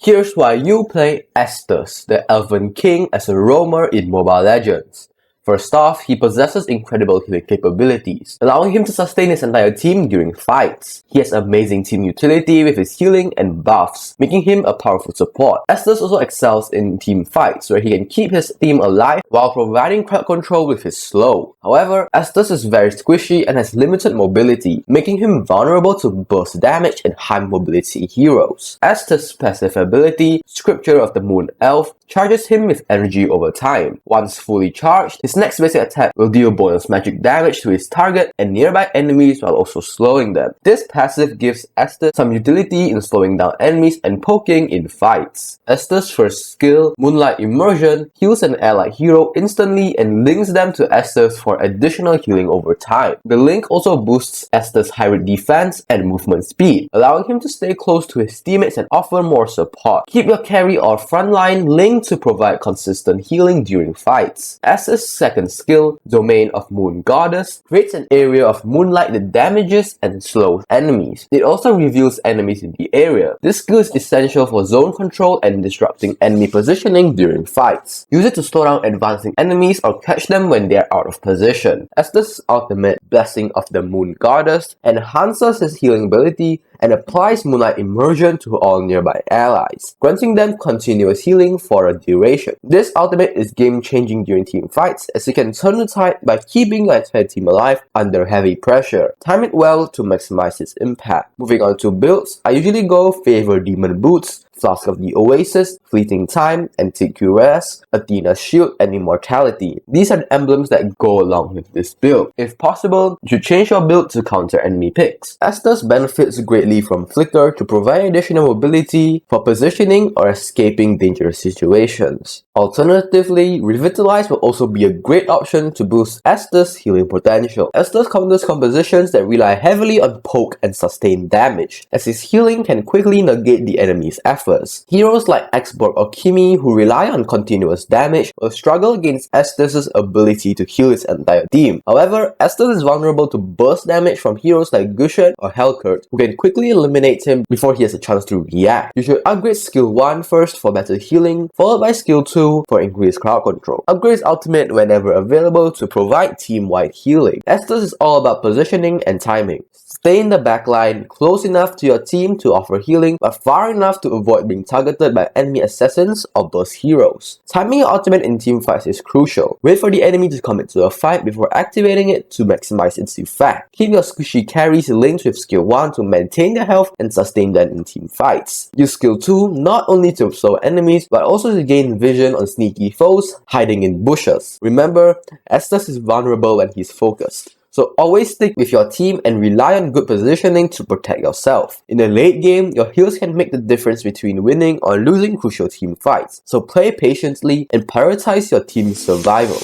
Here's why you play Estes, the Elven King, as a roamer in Mobile Legends. First off, he possesses incredible healing capabilities, allowing him to sustain his entire team during fights. He has amazing team utility with his healing and buffs, making him a powerful support. Estes also excels in team fights, where he can keep his team alive while providing crowd control with his slow. However, Estes is very squishy and has limited mobility, making him vulnerable to burst damage and high mobility heroes. Estes' passive ability, Scripture of the Moon Elf, charges him with energy over time. Once fully charged, his next basic attack will deal bonus magic damage to his target and nearby enemies while also slowing them. This passive gives Estes some utility in slowing down enemies and poking in fights. Estes' first skill, Moonlight Immersion, heals an allied hero instantly and links them to Estes for additional healing over time. The link also boosts Estes' hybrid defense and movement speed, allowing him to stay close to his teammates and offer more support. Keep your carry or frontline linked to provide consistent healing during fights. Estes' second skill, Domain of Moon Goddess, creates an area of moonlight that damages and slows enemies. It also reveals enemies in the area. This skill is essential for zone control and disrupting enemy positioning during fights. Use it to slow down advancing enemies or catch them when they are out of position. Estes' ultimate, Blessing of the Moon Goddess, enhances his healing ability and applies Moonlight Immersion to all nearby allies, granting them continuous healing for a duration. This ultimate is game-changing during team fights, as you can turn the tide by keeping your entire team alive under heavy pressure. Time it well to maximize its impact. Moving on to builds, I usually go Favor Demon Boots, Flask of the Oasis, Fleeting Time, Antique Cuirass, Athena's Shield, and Immortality. These are the emblems that go along with this build. If possible, you should change your build to counter enemy picks. Estes benefits greatly from Flicker to provide additional mobility for positioning or escaping dangerous situations. Alternatively, Revitalize will also be a great option to boost Estes' healing potential. Estes counters compositions that rely heavily on poke and sustain damage, as his healing can quickly negate the enemy's efforts. Heroes like Xborg or Kimi, who rely on continuous damage, will struggle against Estes' ability to heal his entire team. However, Estes is vulnerable to burst damage from heroes like Gushen or Helkurt, who can quickly eliminate him before he has a chance to react. You should upgrade skill 1 first for better healing, followed by skill 2 for increased crowd control. Upgrade is ultimate whenever available to provide team-wide healing. Estes is all about positioning and timing. Stay in the backline, close enough to your team to offer healing, but far enough to avoid being targeted by enemy assassins or burst heroes. Timing your ultimate in team fights is crucial. Wait for the enemy to commit to a fight before activating it to maximize its effect. Keep your squishy carries linked with skill 1 to maintain their health and sustain them in team fights. Use skill 2 not only to slow enemies, but also to gain vision on sneaky foes hiding in bushes. Remember, Estes is vulnerable when he's focused, so always stick with your team and rely on good positioning to protect yourself. In the late game, your heals can make the difference between winning or losing crucial team fights, so play patiently and prioritize your team's survival.